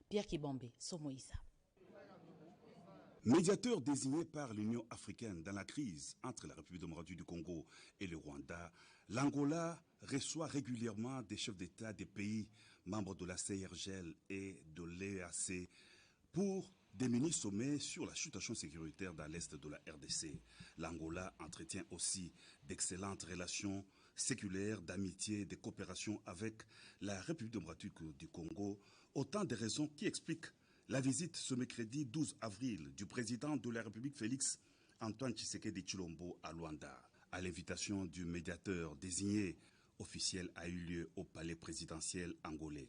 Pierre Kibambé, Somoïsa. Médiateur désigné par l'Union africaine dans la crise entre la République démocratique du Congo et le Rwanda, l'Angola reçoit régulièrement des chefs d'État des pays membres de la CIRGL et de l'EAC pour des mini-sommets sur la situation sécuritaire dans l'est de la RDC. L'Angola entretient aussi d'excellentes relations séculaires, d'amitié et de coopération avec la République démocratique du Congo. Autant de raisons qui expliquent la visite ce mercredi 12 avril du président de la République Félix Antoine Tshisekedi Tshilombo à Luanda. À l'invitation du médiateur désigné, officiel a eu lieu au palais présidentiel angolais.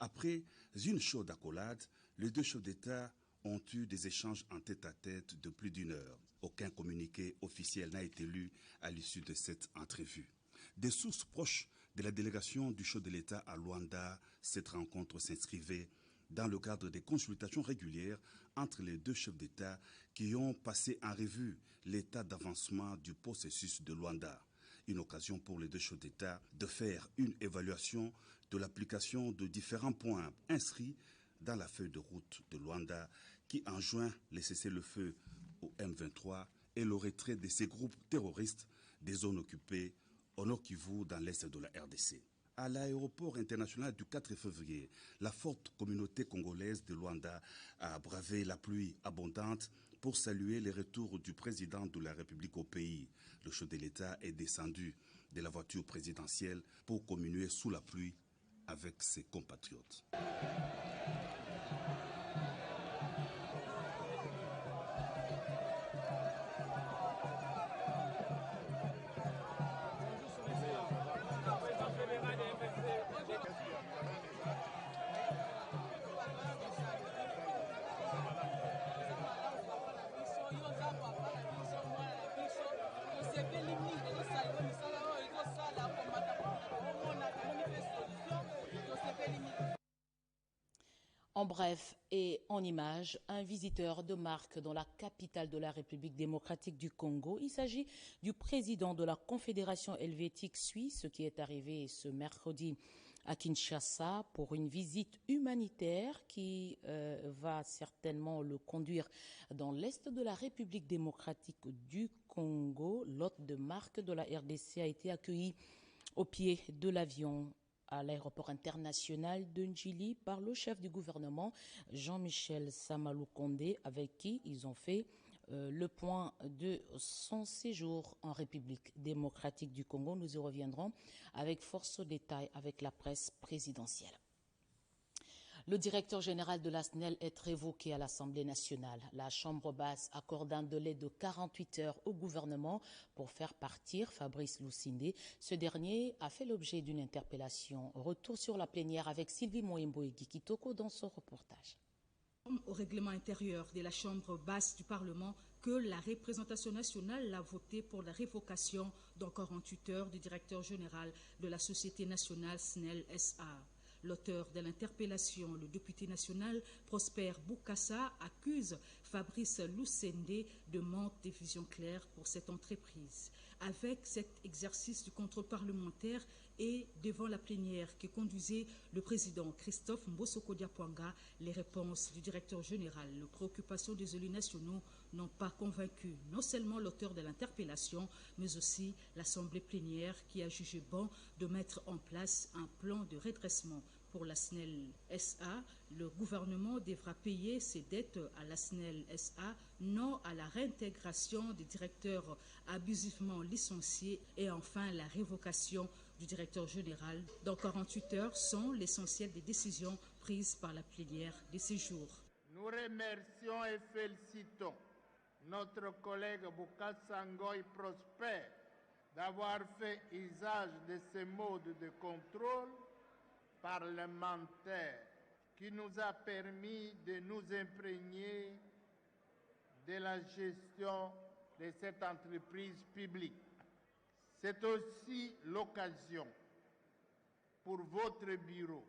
Après une chaude accolade, les deux chefs d'État ont eu des échanges en tête-à-tête de plus d'une heure. Aucun communiqué officiel n'a été lu à l'issue de cette entrevue. Des sources proches de la délégation du chef de l'État à Luanda, cette rencontre s'inscrivait dans le cadre des consultations régulières entre les deux chefs d'État qui ont passé en revue l'état d'avancement du processus de Luanda. Une occasion pour les deux chefs d'État de faire une évaluation de l'application de différents points inscrits dans la feuille de route de Luanda qui enjoint le cessez-le-feu au M23 et le retrait de ces groupes terroristes des zones occupées au Nord Kivu dans l'est de la RDC. À l'aéroport international du 4 février, la forte communauté congolaise de Luanda a bravé la pluie abondante pour saluer le retour du président de la République au pays. Le chef de l'État est descendu de la voiture présidentielle pour communier sous la pluie avec ses compatriotes. En bref et en images, un visiteur de marque dans la capitale de la République démocratique du Congo. Il s'agit du président de la Confédération helvétique suisse qui est arrivé ce mercredi à Kinshasa pour une visite humanitaire qui va certainement le conduire dans l'est de la République démocratique du Congo. L'hôte de marque de la RDC a été accueilli au pied de l'avion à l'aéroport international de Njili par le chef du gouvernement Jean-Michel Samalou Kondé, avec qui ils ont fait le point de son séjour en République démocratique du Congo. Nous y reviendrons avec force au détail avec la presse présidentielle. Le directeur général de la SNEL est révoqué à l'Assemblée nationale. La Chambre basse accorde un délai de 48 heures au gouvernement pour faire partir Fabrice Lusinde. Ce dernier a fait l'objet d'une interpellation. Retour sur la plénière avec Sylvie Moembo et Guy Kitoko dans son reportage. Au règlement intérieur de la Chambre basse du Parlement que la représentation nationale l'a voté pour la révocation dans 48 heures du directeur général de la Société nationale SNEL SA. L'auteur de l'interpellation, le député national Prosper Boukassa, accuse Fabrice Lusende de manque de vision claire pour cette entreprise. Avec cet exercice du contrôle parlementaire et devant la plénière que conduisait le président Christophe Mbosoko Diapwanga, les réponses du directeur général, les préoccupations des élus nationaux n'ont pas convaincu non seulement l'auteur de l'interpellation, mais aussi l'Assemblée plénière qui a jugé bon de mettre en place un plan de redressement. Pour la SNEL SA, le gouvernement devra payer ses dettes à la SNEL SA, non à la réintégration des directeurs abusivement licenciés et enfin la révocation du directeur général. Dans 48 heures sont l'essentiel des décisions prises par la plénière de ces jours. Nous remercions et félicitons notre collègue Boukassa Ngoy Prosper d'avoir fait usage de ce mode de contrôle parlementaire qui nous a permis de nous imprégner de la gestion de cette entreprise publique. C'est aussi l'occasion pour votre bureau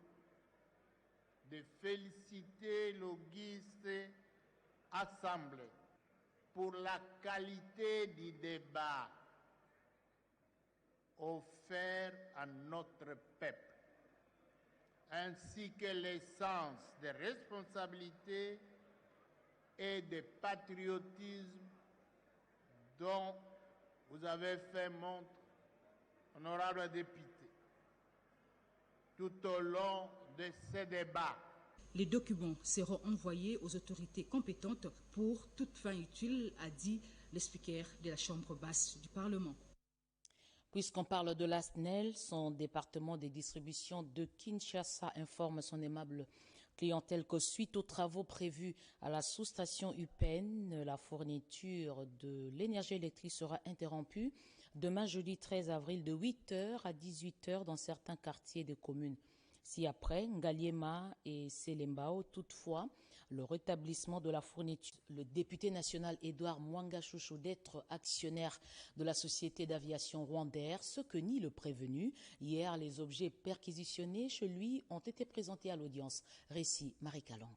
de féliciter l'auguste Assemblée pour la qualité du débat offert à notre peuple. ainsi que l'essence de responsabilité et de patriotisme dont vous avez fait montre, honorables députés, tout au long de ces débats. Les documents seront envoyés aux autorités compétentes pour toute fin utile, a dit le speaker de la Chambre basse du Parlement. Puisqu'on parle de la SNEL, son département des distributions de Kinshasa informe son aimable clientèle que suite aux travaux prévus à la sous-station UPEN, la fourniture de l'énergie électrique sera interrompue demain jeudi 13 avril de 8h à 18h dans certains quartiers des communes. Si après Ngaliema et Selembao, toutefois, le rétablissement de la fourniture, le député national Edouard Mwanga Chouchou d'être actionnaire de la société d'aviation Rwandair, ce que nie le prévenu. Hier, les objets perquisitionnés chez lui ont été présentés à l'audience. Récit Marie Kalang.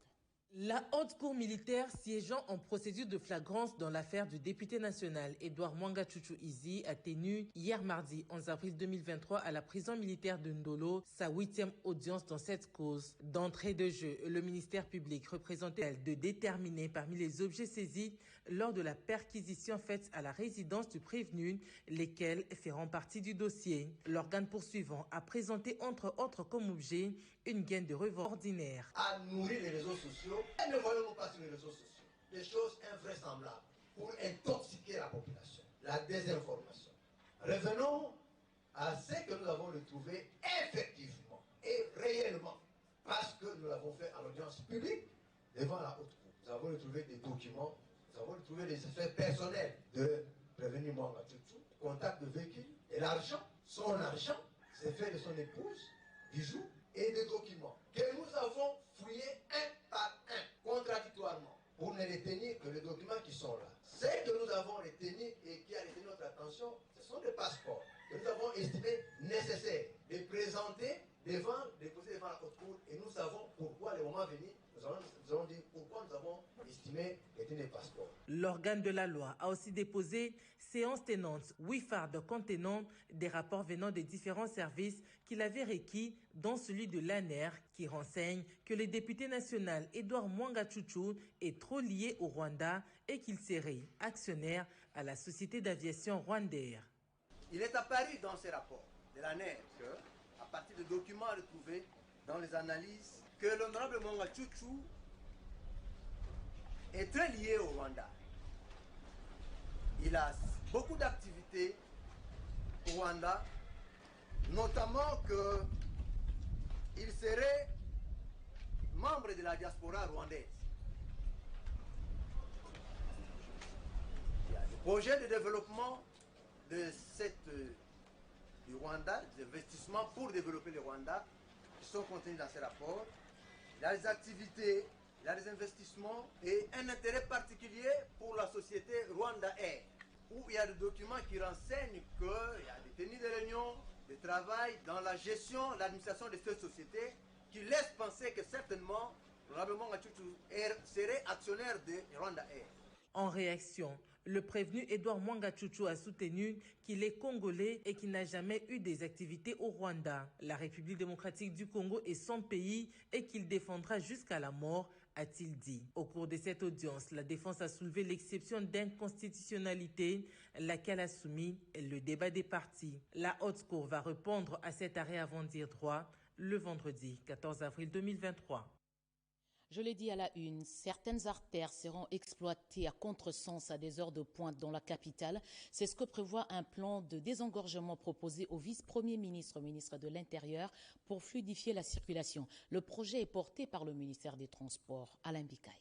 La haute cour militaire siégeant en procédure de flagrance dans l'affaire du député national Edouard Mwanga Chouchou Izi a tenu hier mardi 11 avril 2023 à la prison militaire de Ndolo sa 8e audience dans cette cause. D'entrée de jeu, le ministère public représentait de déterminer parmi les objets saisis lors de la perquisition faite à la résidence du prévenu, lesquels feront partie du dossier. L'organe poursuivant a présenté entre autres comme objet une gaine de revente ordinaire. À nourrir les réseaux sociaux, et ne voyons pas sur les réseaux sociaux des choses invraisemblables pour intoxiquer la population, la désinformation. Revenons à ce que nous avons retrouvé effectivement et réellement, parce que nous l'avons fait à l'audience publique devant la haute cour. Nous avons retrouvé des documents, nous avons retrouvé des effets personnels de prévenu Mwanga Chouchou, contact de véhicule et l'argent, son argent, c'est fait de son épouse, bijoux et des documents que nous avons fouillés un par un, contradictoirement, pour ne retenir que les documents qui sont là. Ce que nous avons retenu et qui a retenu notre attention, ce sont des passeports que nous avons estimé nécessaires de présenter déposer devant la haute cour, et nous savons pourquoi, le moment venu, nous allons dire pourquoi nous avons estimé retenu des passeports. L'organe de la loi a aussi déposé séance tenante 8 fardes contenant des rapports venant des différents services qu'il avait requis, dont celui de l'ANER, qui renseigne que le député national Edouard Mwanga Chouchou est trop lié au Rwanda et qu'il serait actionnaire à la société d'aviation Rwandair. Il est apparu dans ces rapports de l'ANER que, à partir de documents retrouvés dans les analyses, que l'honorable Mwanga Chouchou est très lié au Rwanda. Il a beaucoup d'activités au Rwanda, notamment qu'il serait membre de la diaspora rwandaise. Il y a des projets de développement du Rwanda, des investissements pour développer le Rwanda qui sont contenus dans ces rapports. Il y a des activités, il y a des investissements et un intérêt particulier pour la société Rwanda Air, où il y a des documents qui renseignent qu'il y a des tenues de réunion, de travail dans la gestion, l'administration de cette société, qui laissent penser que certainement, probablement, Chouchou serait actionnaire de Rwanda Air. En réaction, le prévenu Edouard Mwanga Chouchou a soutenu qu'il est congolais et qu'il n'a jamais eu des activités au Rwanda, la République démocratique du Congo est son pays et qu'il défendra jusqu'à la mort, a-t-il dit. Au cours de cette audience, la défense a soulevé l'exception d'inconstitutionnalité, laquelle a soumis le débat des partis. La haute cour va répondre à cet arrêt avant dire droit le vendredi 14 avril 2023. Je l'ai dit à la une, certaines artères seront exploitées à contresens à des heures de pointe dans la capitale. C'est ce que prévoit un plan de désengorgement proposé au vice-premier ministre de l'Intérieur pour fluidifier la circulation. Le projet est porté par le ministère des Transports, Alain Bikaï.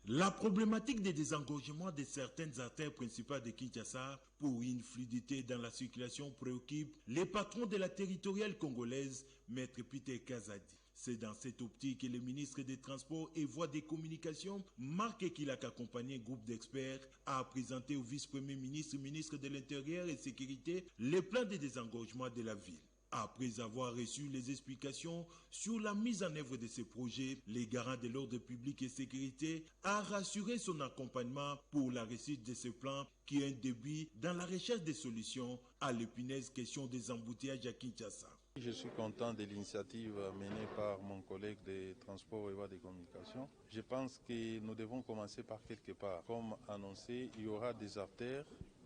La problématique des désengorgements de certaines artères principales de Kinshasa pour une fluidité dans la circulation préoccupe les patrons de la territoriale congolaise, Maître Peter Kazadi. C'est dans cette optique que le ministre des Transports et Voies des Communications, Marc Ekilak, accompagné un groupe d'experts, a présenté au vice-premier ministre de l'Intérieur et Sécurité le plan de désengorgement de la ville. Après avoir reçu les explications sur la mise en œuvre de ce projet, les garants de l'ordre public et sécurité a rassuré son accompagnement pour la réussite de ce plan qui est un début dans la recherche des solutions à l'épineuse question des embouteillages à Kinshasa. Je suis content de l'initiative menée par mon collègue des Transports et Voies de Communication. Je pense que nous devons commencer par quelque part. Comme annoncé, il y aura des artères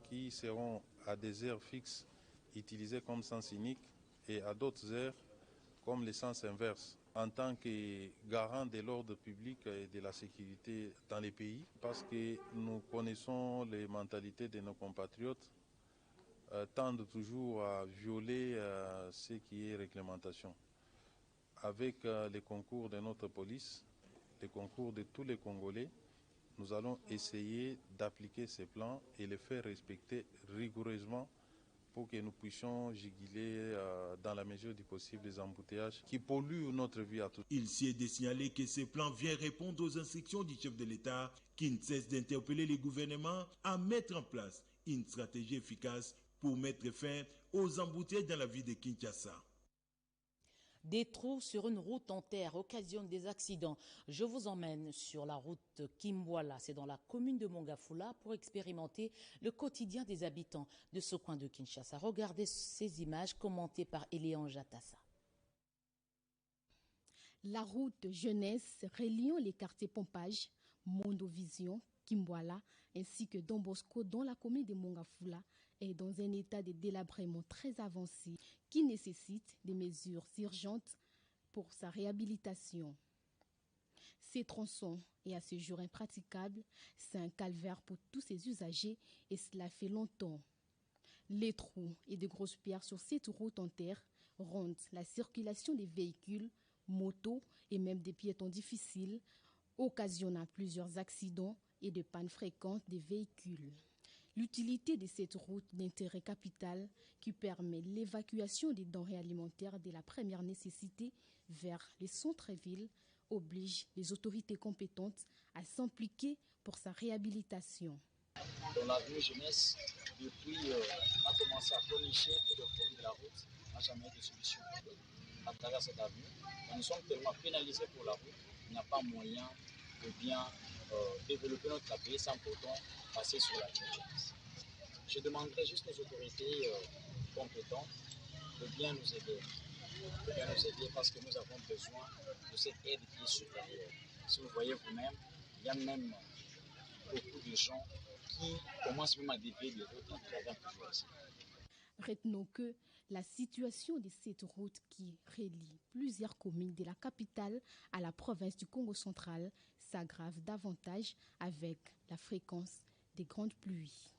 qui seront à des heures fixes utilisées comme sens unique et à d'autres heures comme le sens inverse. En tant que garant de l'ordre public et de la sécurité dans les pays, parce que nous connaissons les mentalités de nos compatriotes, tendent toujours à violer ce qui est réglementation. Avec les concours de notre police, les concours de tous les Congolais, nous allons essayer d'appliquer ces plans et les faire respecter rigoureusement pour que nous puissions juguler dans la mesure du possible les embouteillages qui polluent notre vie à tous. Il s'y est de signaler que ces plans viennent répondre aux instructions du chef de l'État qui ne cesse d'interpeller les gouvernements à mettre en place une stratégie efficace pour mettre fin aux embouteillages dans la ville de Kinshasa. Des trous sur une route en terre occasionnent des accidents. Je vous emmène sur la route Kimbwala, c'est dans la commune de Mongafula, pour expérimenter le quotidien des habitants de ce coin de Kinshasa. Regardez ces images commentées par Elian Jatassa. La route jeunesse reliant les quartiers Pompage, Mondovision, Kimbwala ainsi que Don Bosco dans la commune de Mongafula est dans un état de délabrement très avancé qui nécessite des mesures urgentes pour sa réhabilitation. Ces tronçons est à ce jour impraticable, c'est un calvaire pour tous ces usagers et cela fait longtemps. Les trous et de grosses pierres sur cette route en terre rendent la circulation des véhicules, motos et même des piétons difficiles, occasionnant plusieurs accidents et de pannes fréquentes des véhicules. L'utilité de cette route d'intérêt capital qui permet l'évacuation des denrées alimentaires de la première nécessité vers les centres-villes oblige les autorités compétentes à s'impliquer pour sa réhabilitation. Dans l'avenue jeunesse, depuis on a commencé à corriger le problème de la route, on n'a jamais eu de solution à travers cette avenue. Nous sommes tellement pénalisés pour la route, il n'y a pas moyen de bien développer notre pays sans pourtant passer sur la jeunesse. Je demanderai juste aux autorités compétentes de bien nous aider. Parce que nous avons besoin de cette aide qui est supérieure. Si vous voyez vous-même, il y a même beaucoup de gens qui commencent même à dévier des routes à travers toujours ici. Retenons que la situation de cette route qui relie plusieurs communes de la capitale à la province du Congo central s'aggrave davantage avec la fréquence des grandes pluies.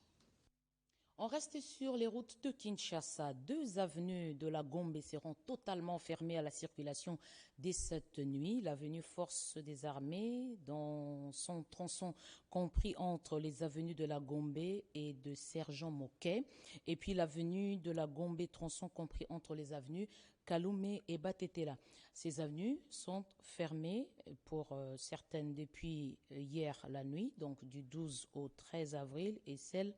On reste sur les routes de Kinshasa. 2 avenues de la Gombe seront totalement fermées à la circulation dès cette nuit. L'avenue Force des Armées, dans son tronçon compris entre les avenues de la Gombe et de Sergent Moquet, et puis l'avenue de la Gombe, tronçon compris entre les avenues Kaloumé et Batetela. Ces avenues sont fermées pour certaines depuis hier la nuit, donc du 12 au 13 avril, et celles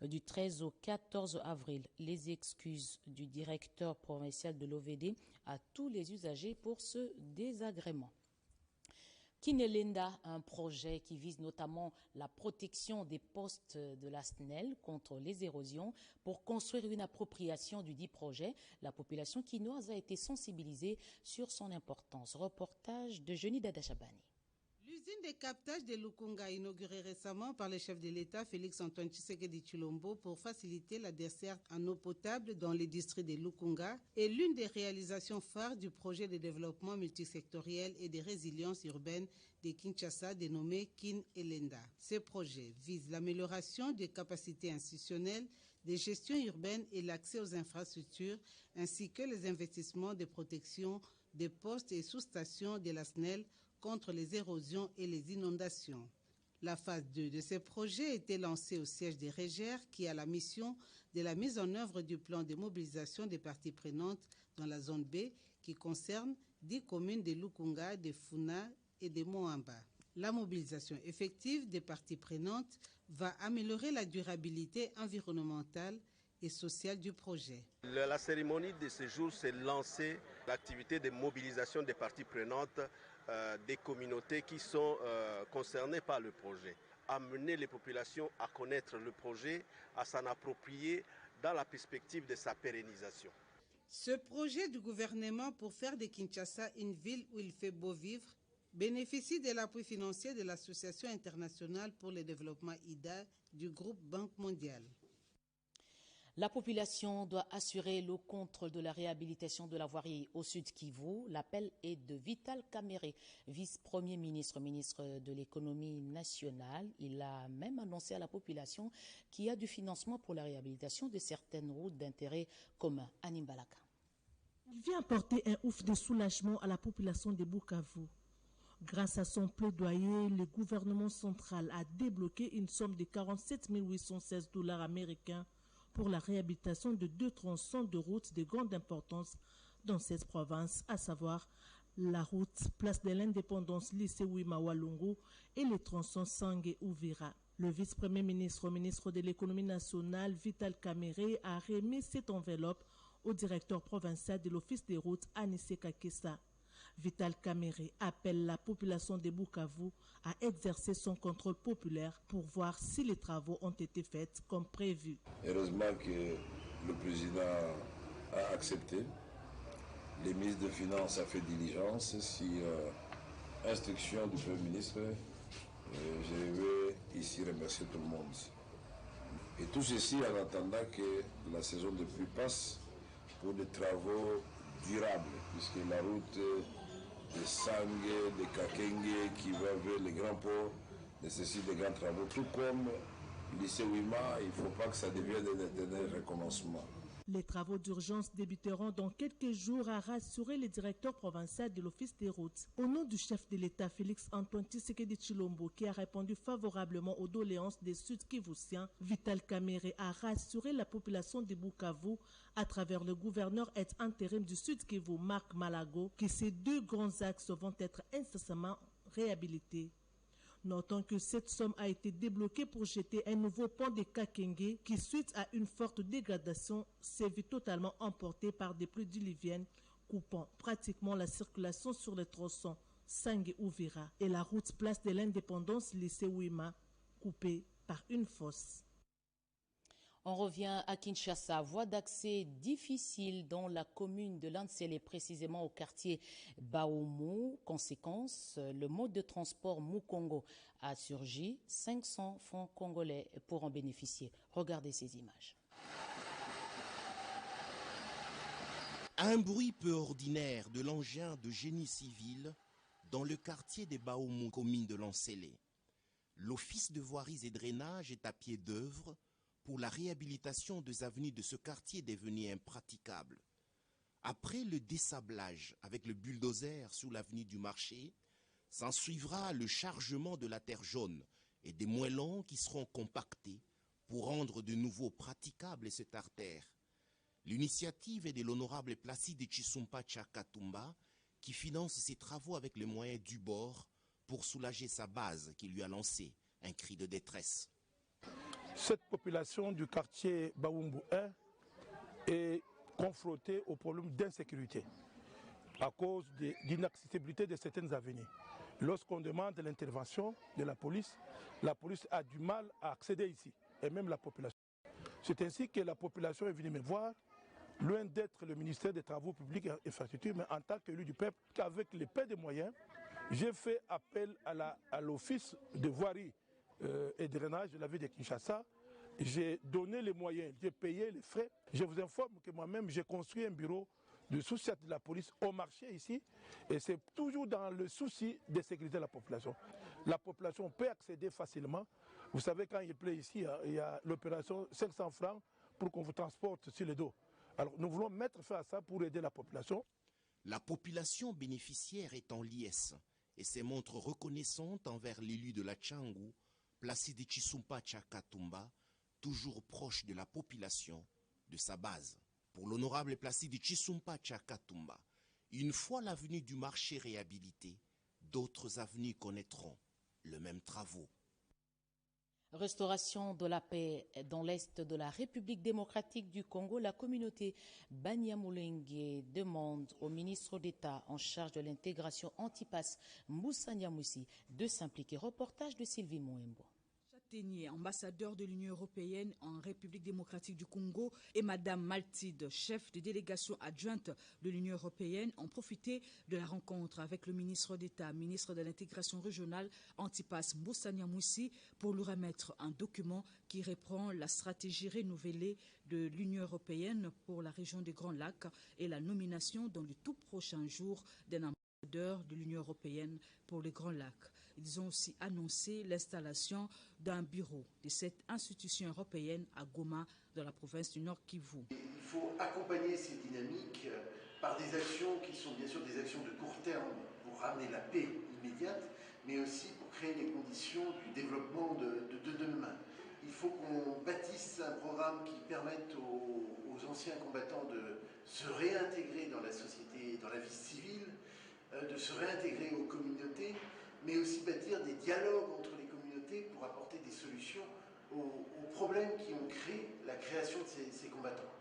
du 13 au 14 avril. Les excuses du directeur provincial de l'OVD à tous les usagers pour ce désagrément. Kinelenda, un projet qui vise notamment la protection des postes de la SNEL contre les érosions. Pour construire une appropriation du dit projet, la population quinoise a été sensibilisée sur son importance. Reportage de Jeuni Dadachabani. L'usine de captage de Lukunga, inaugurée récemment par le chef de l'État Félix-Antoine Tshisekedi Tshilombo pour faciliter la desserte en eau potable dans les districts de Lukunga, est l'une des réalisations phares du projet de développement multisectoriel et de résilience urbaine de Kinshasa dénommé Kinelenda. Ce projet vise l'amélioration des capacités institutionnelles, des gestions urbaines et l'accès aux infrastructures, ainsi que les investissements de protection des postes et sous-stations de la SNEL contre les érosions et les inondations. La phase 2 de ce projet a été lancée au siège des Régères qui a la mission de la mise en œuvre du plan de mobilisation des parties prenantes dans la zone B qui concerne 10 communes de Lukunga, de Funa et de Moamba. La mobilisation effective des parties prenantes va améliorer la durabilité environnementale et sociale du projet. La cérémonie de ce jour, c'est lancer l'activité de mobilisation des parties prenantes des communautés qui sont concernées par le projet. Amener les populations à connaître le projet, à s'en approprier dans la perspective de sa pérennisation. Ce projet du gouvernement pour faire de Kinshasa une ville où il fait beau vivre bénéficie de l'appui financier de l'Association internationale pour le développement IDA du groupe Banque mondiale. La population doit assurer le contrôle de la réhabilitation de la voirie au Sud Kivu. L'appel est de Vital Kamerhe, vice-premier ministre, ministre de l'économie nationale. Il a même annoncé à la population qu'il y a du financement pour la réhabilitation de certaines routes d'intérêt commun. Anim Balaka. Il vient apporter un ouf de soulagement à la population de Bukavu. Grâce à son plaidoyer, le gouvernement central a débloqué une somme de 47 816 $ américains pour la réhabilitation de 2 tronçons de routes de grande importance dans cette province, à savoir la route Place de l'Indépendance lycée Wima Walungu et les tronçons Sangue Ouvira. Le vice-premier ministre, ministre de l'économie nationale, Vital Kamerhe, a remis cette enveloppe au directeur provincial de l'Office des routes, Anissé Kakessa. Vital Kamerhe appelle la population de Bukavu à exercer son contrôle populaire pour voir si les travaux ont été faits comme prévu. Heureusement que le président a accepté. Le ministre des Finances a fait diligence. Sur instruction du Premier ministre, je vais ici remercier tout le monde. Et tout ceci en attendant que la saison de pluie passe pour des travaux durables, puisque la route de Sangue, de Kakenge qui va vers les grands ports nécessite de grands travaux. Tout comme le lycée Wima, il ne faut pas que ça devienne un éternel recommencement. Les travaux d'urgence débuteront dans quelques jours, a rassuré le directeur provincial de l'Office des routes. Au nom du chef de l'État, Félix Antoine Tshisekedi Tshilombo, qui a répondu favorablement aux doléances des Sud-Kivusiens, Vital Kamerhe a rassuré la population de Bukavu à travers le gouverneur et intérim du Sud-Kivu, Marc Malago, que ces 2 grands axes vont être incessamment réhabilités. Notons que cette somme a été débloquée pour jeter un nouveau pont de Kakenge qui, suite à une forte dégradation, s'est vu totalement emporté par des pluies diluviennes, coupant pratiquement la circulation sur les tronçons Sangue Ouvira et la route Place de l'Indépendance lycée Wima, coupée par une fosse. On revient à Kinshasa. Voie d'accès difficile dans la commune de Lansele, précisément au quartier Baoumou. Conséquence, le mode de transport Mukongo a surgi. 500 francs congolais pour en bénéficier. Regardez ces images. Un bruit peu ordinaire de l'engin de génie civil dans le quartier des Baoumou, commune de Lansele. L'office de voiries et drainage est à pied d'œuvre pour la réhabilitation des avenues de ce quartier devenu impraticable. Après le dessablage avec le bulldozer sous l'avenue du Marché, s'ensuivra le chargement de la terre jaune et des moellons qui seront compactés pour rendre de nouveau praticable cette artère. L'initiative est de l'honorable Placide Tshisumpa Tshakatumba qui finance ces travaux avec les moyens du bord pour soulager sa base qui lui a lancé un cri de détresse. Cette population du quartier Baoumou 1 est confrontée au problème d'insécurité à cause de l'inaccessibilité de certaines avenues. Lorsqu'on demande l'intervention de la police a du mal à accéder ici, et même la population. C'est ainsi que la population est venue me voir, loin d'être le ministère des Travaux publics et infrastructures, mais en tant qu'élu du peuple, qu'avec les peu de moyens, j'ai fait appel à l'office de voirie et drainage de la ville de Kinshasa. J'ai donné les moyens, j'ai payé les frais. Je vous informe que moi-même, j'ai construit un bureau de sous-chef de la police au marché ici. Et c'est toujours dans le souci de sécuriser la population. La population peut accéder facilement. Vous savez, quand il pleut ici, il y a l'opération 500 francs pour qu'on vous transporte sur le dos. Alors nous voulons mettre fin à ça pour aider la population. La population bénéficiaire est en liesse et se montre reconnaissante envers l'élu de la Tchangou, Placide Tshisumpa Tshakatumba, toujours proche de la population, de sa base. Pour l'honorable Placide Tshisumpa Tshakatumba, une fois l'avenue du Marché réhabilitée, d'autres avenues connaîtront le même travaux. Restauration de la paix dans l'est de la République démocratique du Congo, la communauté Banyamulenge demande au ministre d'État en charge de l'intégration Antipas Moussa Niamoussi de s'impliquer. Reportage de Sylvie Mouembo. Ténier, ambassadeur de l'Union européenne en République démocratique du Congo, et Madame Maltide, chef de délégation adjointe de l'Union européenne, ont profité de la rencontre avec le ministre d'État, ministre de l'intégration régionale, Antipas Mboussania Moussi, pour lui remettre un document qui reprend la stratégie renouvelée de l'Union européenne pour la région des Grands Lacs et la nomination dans les tout prochains jours d'un ambassadeur de l'Union européenne pour les Grands Lacs. Ils ont aussi annoncé l'installation d'un bureau de cette institution européenne à Goma, dans la province du Nord Kivu. Il faut accompagner ces dynamiques par des actions qui sont bien sûr des actions de court terme pour ramener la paix immédiate, mais aussi pour créer les conditions du développement de demain. Il faut qu'on bâtisse un programme qui permette aux anciens combattants de se réintégrer dans la société, dans la vie civile, de se réintégrer aux communautés, mais aussi bâtir des dialogues entre les communautés pour apporter des solutions aux problèmes qui ont créé la création de ces combattants.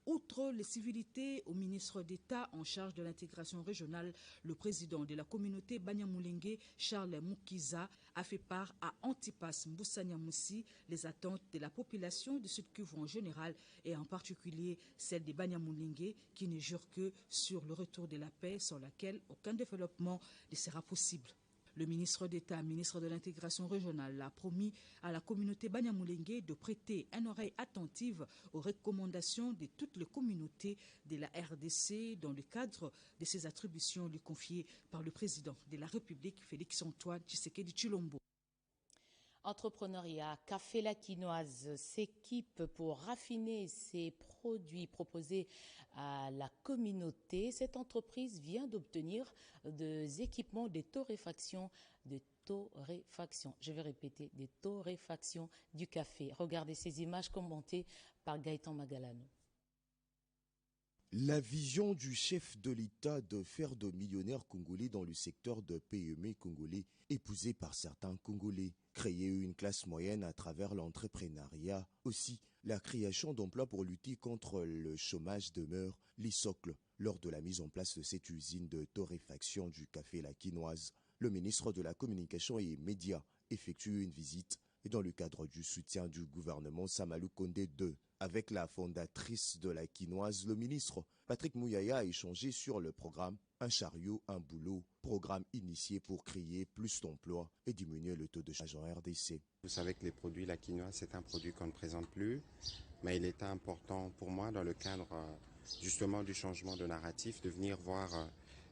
Outre les civilités au ministre d'État en charge de l'intégration régionale, le président de la communauté Banyamulenge, Charles Mukiza, a fait part à Antipas Mboussania Moussi les attentes de la population de Sud-Kivu en général et en particulier celle des Banyamulenge qui ne jure que sur le retour de la paix sans laquelle aucun développement ne sera possible. Le ministre d'État, ministre de l'intégration régionale, a promis à la communauté Banyamulenge de prêter une oreille attentive aux recommandations de toutes les communautés de la RDC dans le cadre de ses attributions lui confiées par le président de la République, Félix-Antoine Tshisekedi Tshilombo. Entrepreneuriat, Café La Quinoise s'équipe pour raffiner ses produits proposés à la communauté. Cette entreprise vient d'obtenir des équipements de torréfaction, je vais répéter, de torréfaction du café. Regardez ces images commentées par Gaëtan Magalano. La vision du chef de l'État de faire de millionnaires congolais dans le secteur de PME congolais, épousé par certains Congolais, créer une classe moyenne à travers l'entrepreneuriat, aussi la création d'emplois pour lutter contre le chômage demeure les socles. Lors de la mise en place de cette usine de torréfaction du café La Quinoise, le ministre de la Communication et Médias effectue une visite et dans le cadre du soutien du gouvernement Samalou Kondé II. Avec la fondatrice de La Quinoise, le ministre Patrick Mouyaya a échangé sur le programme Un chariot, un boulot, programme initié pour créer plus d'emplois et diminuer le taux de chômage en RDC. Vous savez que les produits La Quinoise, c'est un produit qu'on ne présente plus, mais il était important pour moi, dans le cadre justement du changement de narratif, de venir voir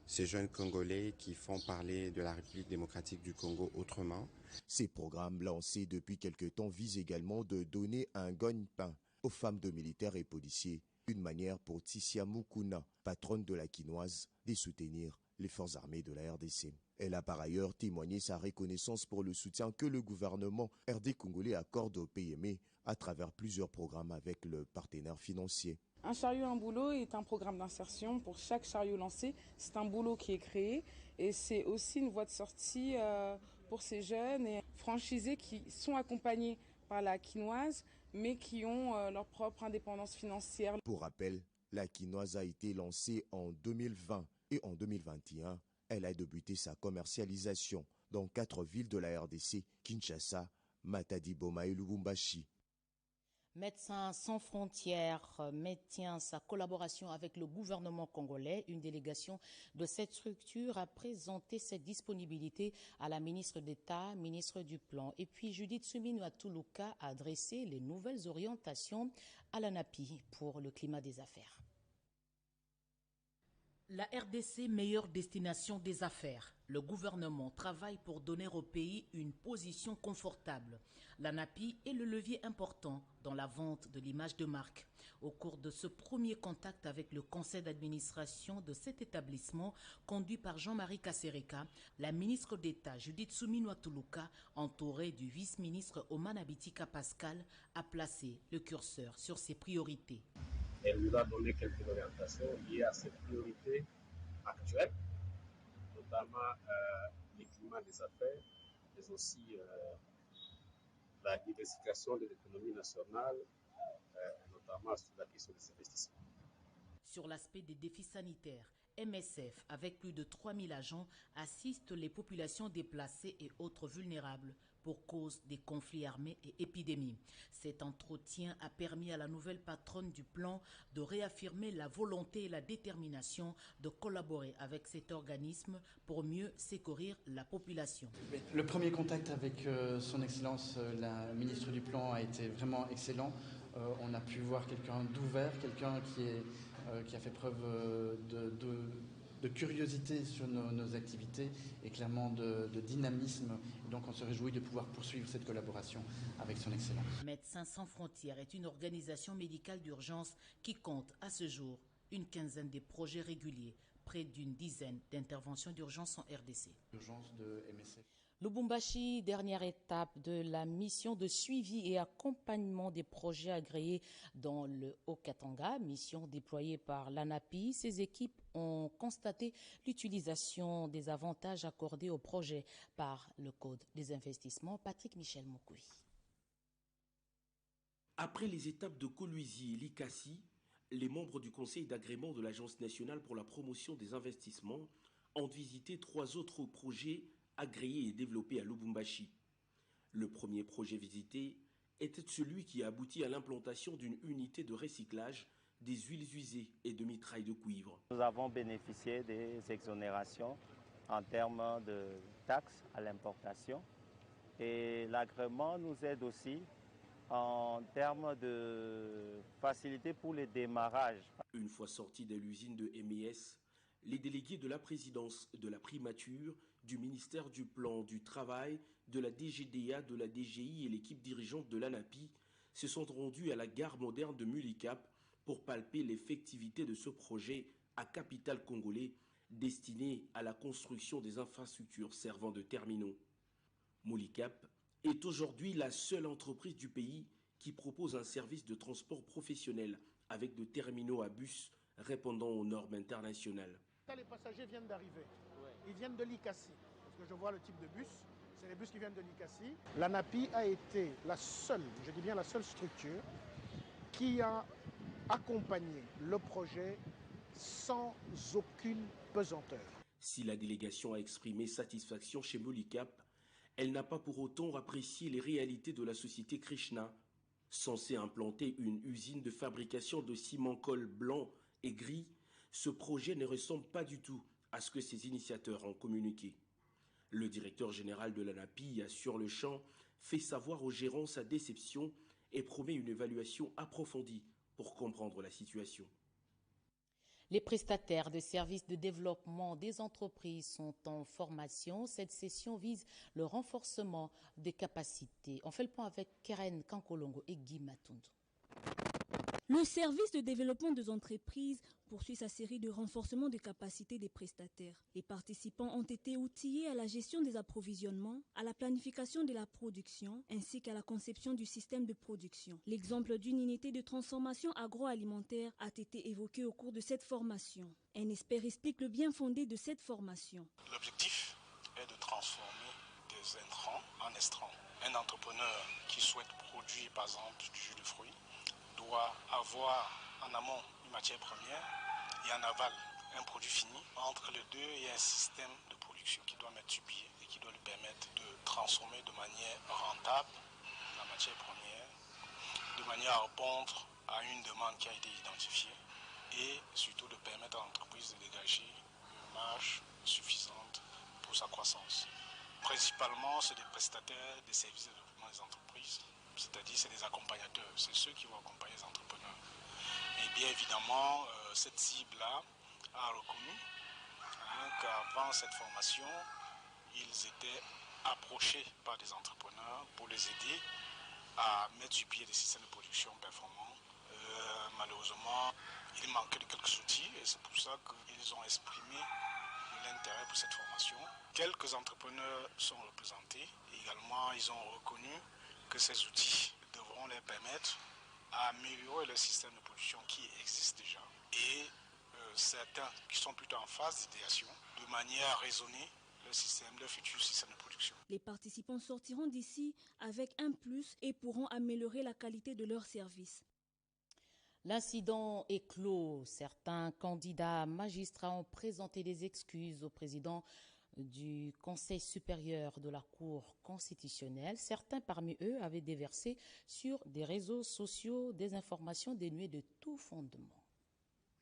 ces jeunes Congolais qui font parler de la République démocratique du Congo autrement. Ces programmes lancés depuis quelque temps visent également de donner un gagne-pain aux femmes de militaires et policiers, une manière pour Tissia Mukuna, patronne de La Quinoise, de soutenir les forces armées de la RDC. Elle a par ailleurs témoigné sa reconnaissance pour le soutien que le gouvernement RD congolais accorde aux PME à travers plusieurs programmes avec le partenaire financier. Un chariot, un boulot est un programme d'insertion. Pour chaque chariot lancé, c'est un boulot qui est créé et c'est aussi une voie de sortie pour ces jeunes et franchisés qui sont accompagnés par La Quinoise mais qui ont leur propre indépendance financière. Pour rappel, La Quinoise a été lancée en 2020 et en 2021, elle a débuté sa commercialisation dans 4 villes de la RDC, Kinshasa, Matadi, Boma et Lubumbashi. Médecins sans frontières maintient sa collaboration avec le gouvernement congolais. Une délégation de cette structure a présenté cette disponibilité à la ministre d'État, ministre du Plan. Et puis Judith Suminwa-Tuluka a adressé les nouvelles orientations à l'ANAPI pour le climat des affaires. La RDC, meilleure destination des affaires. Le gouvernement travaille pour donner au pays une position confortable. L'ANAPI est le levier important dans la vente de l'image de marque. Au cours de ce premier contact avec le conseil d'administration de cet établissement, conduit par Jean-Marie Kassereka, la ministre d'État Judith Suminwa-Tuluka, entourée du vice-ministre Oman Abitika Pascal, a placé le curseur sur ses priorités. Elle nous a donné quelques orientations liées à ces priorités actuelles, notamment le climat des affaires, mais aussi la diversification de l'économie nationale, notamment sur la question des investissements. Sur l'aspect des défis sanitaires, MSF, avec plus de 3000 agents, assiste les populations déplacées et autres vulnérables pour cause des conflits armés et épidémies. Cet entretien a permis à la nouvelle patronne du plan de réaffirmer la volonté et la détermination de collaborer avec cet organisme pour mieux secourir la population. Le premier contact avec son Excellence, la ministre du Plan, a été vraiment excellent. On a pu voir quelqu'un d'ouvert, quelqu'un qui a fait preuve de curiosité sur nos activités et clairement de dynamisme. Et donc on se réjouit de pouvoir poursuivre cette collaboration avec son Excellence. Médecins sans frontières est une organisation médicale d'urgence qui compte à ce jour une quinzaine de projets réguliers, près d'une dizaine d'interventions d'urgence en RDC. Urgence de MSF. Lubumbashi, dernière étape de la mission de suivi et accompagnement des projets agréés dans le Haut-Katanga, mission déployée par l'ANAPI. Ces équipes ont constaté l'utilisation des avantages accordés au projet par le Code des investissements. Patrick Michel Moukoui. Après les étapes de Kolwezi et Likasi, les membres du conseil d'agrément de l'Agence nationale pour la promotion des investissements ont visité 3 autres projets agréé et développé à Lubumbashi. Le premier projet visité était celui qui a abouti à l'implantation d'une unité de recyclage des huiles usées et de mitraille de cuivre. Nous avons bénéficié des exonérations en termes de taxes à l'importation et l'agrément nous aide aussi en termes de facilité pour le démarrage. Une fois sortis de l'usine de MES, les délégués de la présidence, de la primature, du ministère du Plan, du Travail, de la DGDA, de la DGI et l'équipe dirigeante de l'ANAPI se sont rendus à la gare moderne de Mulikap pour palper l'effectivité de ce projet à capital congolais destiné à la construction des infrastructures servant de terminaux. Mulikap est aujourd'hui la seule entreprise du pays qui propose un service de transport professionnel avec de terminaux à bus répondant aux normes internationales. Les passagers viennent d'arriver. Ils viennent de Likasi. Parce que je vois le type de bus, c'est les bus qui viennent de Likasi. L'ANAPI a été la seule, je dis bien la seule structure qui a accompagné le projet sans aucune pesanteur. Si la délégation a exprimé satisfaction chez Mulikap, elle n'a pas pour autant apprécié les réalités de la société Krishna, censée implanter une usine de fabrication de ciment-colle blanc et gris. Ce projet ne ressemble pas du tout à ce que ses initiateurs ont communiqué. Le directeur général de l'ANAPI a sur le champ fait savoir aux gérants sa déception et promet une évaluation approfondie pour comprendre la situation. Les prestataires de services de développement des entreprises sont en formation. Cette session vise le renforcement des capacités. On fait le point avec Keren Kankolongo et Guy Matundu. Le service de développement des entreprises poursuit sa série de renforcement des capacités des prestataires. Les participants ont été outillés à la gestion des approvisionnements, à la planification de la production, ainsi qu'à la conception du système de production. L'exemple d'une unité de transformation agroalimentaire a été évoqué au cours de cette formation. Un expert explique le bien fondé de cette formation. L'objectif est de transformer des intrants en estrants. Un entrepreneur qui souhaite produire, par exemple, du jus de fruits, doit avoir en amont une matière première et en aval un produit fini. Entre les deux, il y a un système de production qui doit mettre sur pied et qui doit lui permettre de transformer de manière rentable la matière première, de manière à répondre à une demande qui a été identifiée et surtout de permettre à l'entreprise de dégager une marge suffisante pour sa croissance. Principalement, c'est des prestataires des services de développement des entreprises. C'est-à-dire c'est des accompagnateurs, c'est ceux qui vont accompagner les entrepreneurs. Et bien évidemment, cette cible-là a reconnu qu'avant cette formation, ils étaient approchés par des entrepreneurs pour les aider à mettre sur pied des systèmes de production performants. Malheureusement, il manquait de quelques outils et c'est pour ça qu'ils ont exprimé l'intérêt pour cette formation. Quelques entrepreneurs sont représentés. Également, ils ont reconnu que ces outils devront leur permettre à améliorer le système de production qui existe déjà et certains qui sont plutôt en phase d'idéation de manière à raisonner le futur système de production. Les participants sortiront d'ici avec un plus et pourront améliorer la qualité de leurs services. L'incident est clos. Certains candidats magistrats ont présenté des excuses au président du Conseil supérieur de la Cour constitutionnelle. Certains parmi eux avaient déversé sur des réseaux sociaux des informations dénuées de tout fondement.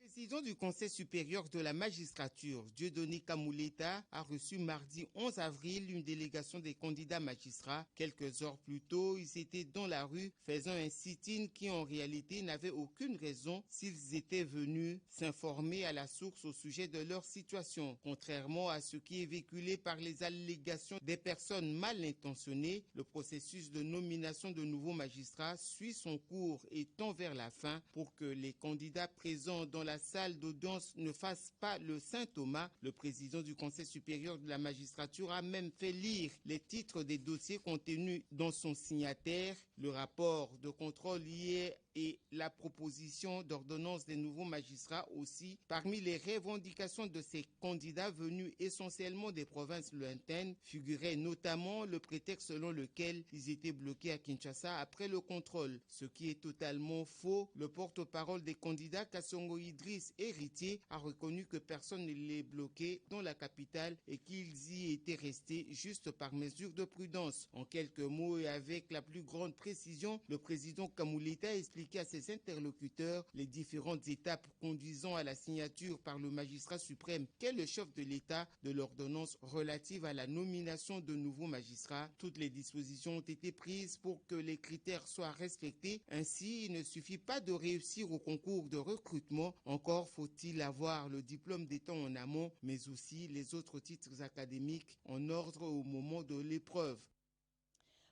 Le président du Conseil supérieur de la magistrature, Dieudonné Kamuleta, a reçu mardi 11 avril une délégation des candidats magistrats. Quelques heures plus tôt, ils étaient dans la rue faisant un sit-in qui en réalité n'avait aucune raison s'ils étaient venus s'informer à la source au sujet de leur situation. Contrairement à ce qui est véhiculé par les allégations des personnes mal intentionnées, le processus de nomination de nouveaux magistrats suit son cours et tend vers la fin pour que les candidats présents dans la salle d'audience ne fasse pas le Saint Thomas. Le président du Conseil supérieur de la magistrature a même fait lire les titres des dossiers contenus dans son signataire. Le rapport de contrôle lié et la proposition d'ordonnance des nouveaux magistrats aussi. Parmi les revendications de ces candidats venus essentiellement des provinces lointaines figurait notamment le prétexte selon lequel ils étaient bloqués à Kinshasa après le contrôle, ce qui est totalement faux. Le porte-parole des candidats, Kassongo Idriss Héritier, a reconnu que personne ne les bloquait dans la capitale et qu'ils y étaient restés juste par mesure de prudence. En quelques mots et avec la plus grande précision, le président Kamuleta a expliqué à ses interlocuteurs les différentes étapes conduisant à la signature par le magistrat suprême qu'est le chef de l'État de l'ordonnance relative à la nomination de nouveaux magistrats. Toutes les dispositions ont été prises pour que les critères soient respectés. Ainsi, il ne suffit pas de réussir au concours de recrutement. Encore faut-il avoir le diplôme d'État en amont, mais aussi les autres titres académiques en ordre au moment de l'épreuve.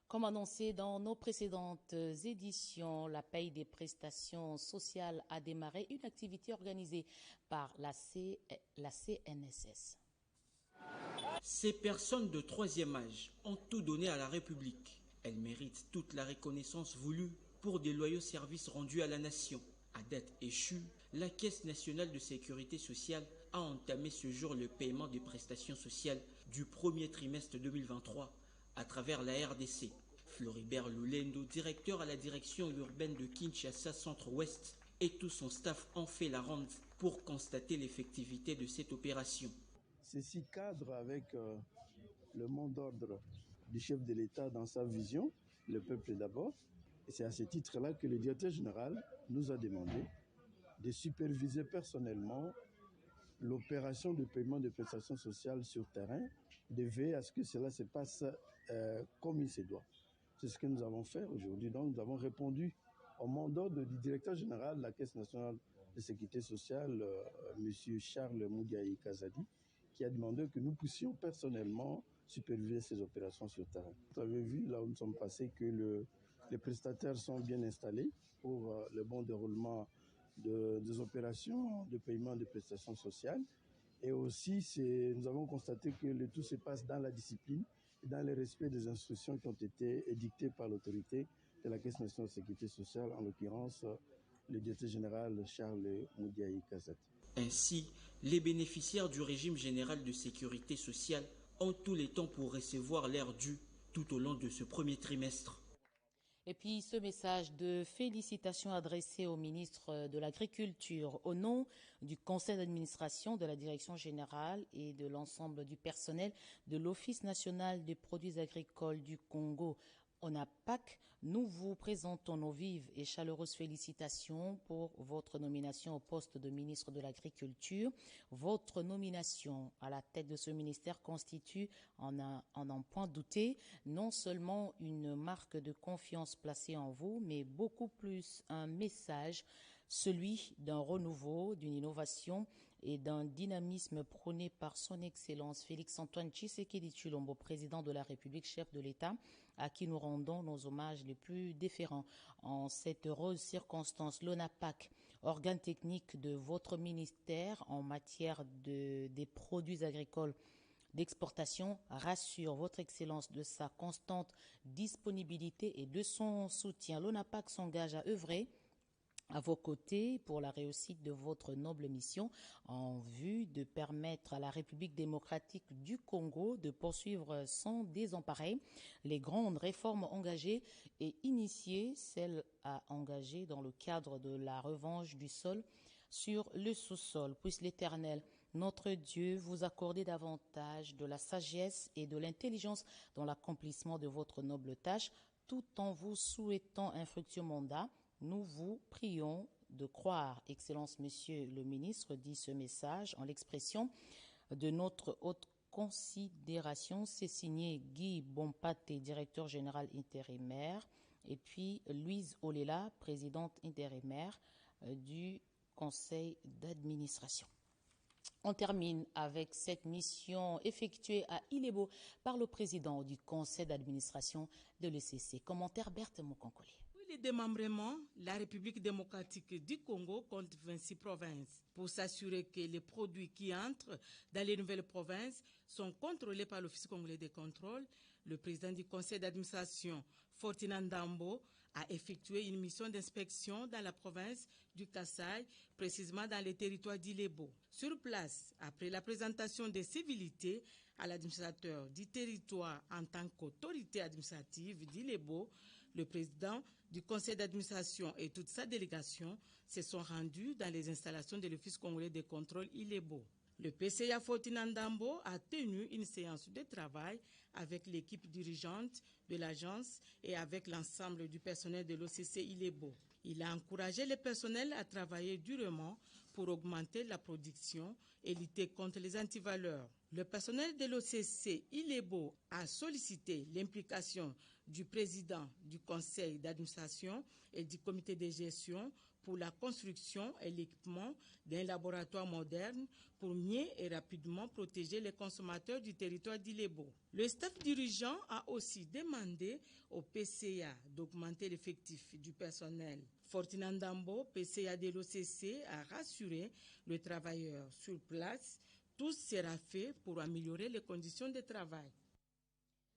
Comme annoncé dans nos précédentes éditions, la paye des prestations sociales a démarré, une activité organisée par la CNSS. Ces personnes de troisième âge ont tout donné à la République. Elles méritent toute la reconnaissance voulue pour des loyaux services rendus à la nation. À date échue, la Caisse nationale de sécurité sociale a entamé ce jour le paiement des prestations sociales du premier trimestre 2023 à travers la RDC. Floribert Lulendo, directeur à la direction urbaine de Kinshasa Centre-Ouest, et tout son staff ont fait la ronde pour constater l'effectivité de cette opération. Ceci cadre avec le mot d'ordre du chef de l'État dans sa vision, le peuple d'abord. Et c'est à ce titre-là que le directeur général nous a demandé de superviser personnellement l'opération de paiement de prestations sociales sur terrain, de veiller à ce que cela se passe comme il se doit. C'est ce que nous avons fait aujourd'hui. Donc, nous avons répondu au mandat du directeur général de la Caisse nationale de sécurité sociale, M. Charles Moudiaï Kazadi, qui a demandé que nous puissions personnellement superviser ces opérations sur terrain. Vous avez vu, là où nous sommes passés, que les prestataires sont bien installés pour le bon déroulement des opérations de paiement de prestations sociales. Et aussi, nous avons constaté que le tout se passe dans la discipline et dans le respect des instructions qui ont été édictées par l'autorité de la Caisse nationale de sécurité sociale, en l'occurrence le directeur général Charles Moudiaï Kazadi. Ainsi, les bénéficiaires du régime général de sécurité sociale ont tous les temps pour recevoir l'air dû tout au long de ce premier trimestre. Et puis ce message de félicitations adressé au ministre de l'Agriculture au nom du conseil d'administration de la direction générale et de l'ensemble du personnel de l'Office national des produits agricoles du Congo. ONAPAC, nous vous présentons nos vives et chaleureuses félicitations pour votre nomination au poste de ministre de l'Agriculture. Votre nomination à la tête de ce ministère constitue, en n'en point douter, non seulement une marque de confiance placée en vous, mais beaucoup plus un message, celui d'un renouveau, d'une innovation et d'un dynamisme prôné par son Excellence Félix-Antoine Tshisekedi Tshilombo, président de la République, chef de l'État, à qui nous rendons nos hommages les plus déférents. En cette heureuse circonstance, l'ONAPAC, organe technique de votre ministère en matière des produits agricoles d'exportation, rassure votre Excellence de sa constante disponibilité et de son soutien. L'ONAPAC s'engage à œuvrer à vos côtés pour la réussite de votre noble mission en vue de permettre à la République démocratique du Congo de poursuivre sans désemparer les grandes réformes engagées et initier celles à engager dans le cadre de la revanche du sol sur le sous-sol. Puisse l'Éternel, notre Dieu, vous accorder davantage de la sagesse et de l'intelligence dans l'accomplissement de votre noble tâche, tout en vous souhaitant un fructueux mandat. Nous vous prions de croire, Excellence Monsieur le Ministre, dit ce message en l'expression de notre haute considération. C'est signé Guy Bompate, directeur général intérimaire, et puis Louise Olela, présidente intérimaire du Conseil d'administration. On termine avec cette mission effectuée à Ilebo par le président du Conseil d'administration de l'ECC. Commentaire Berthe Mokonkoli. Le démembrement, la République démocratique du Congo compte 26 provinces. Pour s'assurer que les produits qui entrent dans les nouvelles provinces sont contrôlés par l'Office congolais de contrôle, le président du conseil d'administration, Fortina Ndambo, a effectué une mission d'inspection dans la province du Kasaï, précisément dans les territoires d'Ilebo. Sur place, après la présentation des civilités à l'administrateur du territoire en tant qu'autorité administrative d'Ilebo, le président du conseil d'administration et toute sa délégation se sont rendus dans les installations de l'Office congolais de contrôle Ilebo. Le PCA Fortina Ndambo a tenu une séance de travail avec l'équipe dirigeante de l'agence et avec l'ensemble du personnel de l'OCC Ilebo. Il a encouragé le personnel à travailler durement pour augmenter la production et lutter contre les antivaleurs. Le personnel de l'OCC Ilebo a sollicité l'implication du président du conseil d'administration et du comité de gestion pour la construction et l'équipement d'un laboratoire moderne pour mieux et rapidement protéger les consommateurs du territoire d'Ilebo. Le staff dirigeant a aussi demandé au PCA d'augmenter l'effectif du personnel. Fortina Ndambo, PCA de l'OCC, a rassuré le travailleur sur place. Tout sera fait pour améliorer les conditions de travail.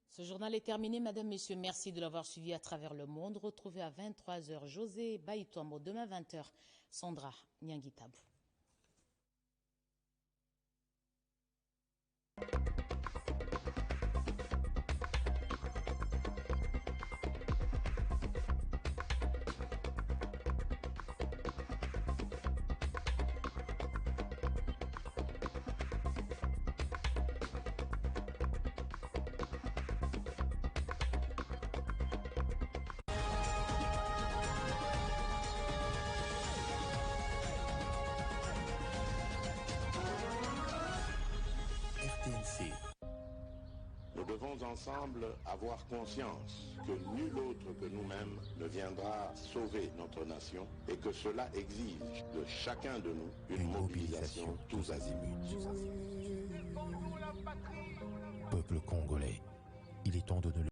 Ce journal est terminé. Madame, Messieurs, merci de l'avoir suivi à travers le monde. Retrouvez à 23h José Baïtoamo. Demain 20h, Sandra Nyangitabou. Nous devons ensemble avoir conscience que nul autre que nous-mêmes ne viendra sauver notre nation et que cela exige de chacun de nous une mobilisation tous azimuts. Peuple congolais, il est temps de ne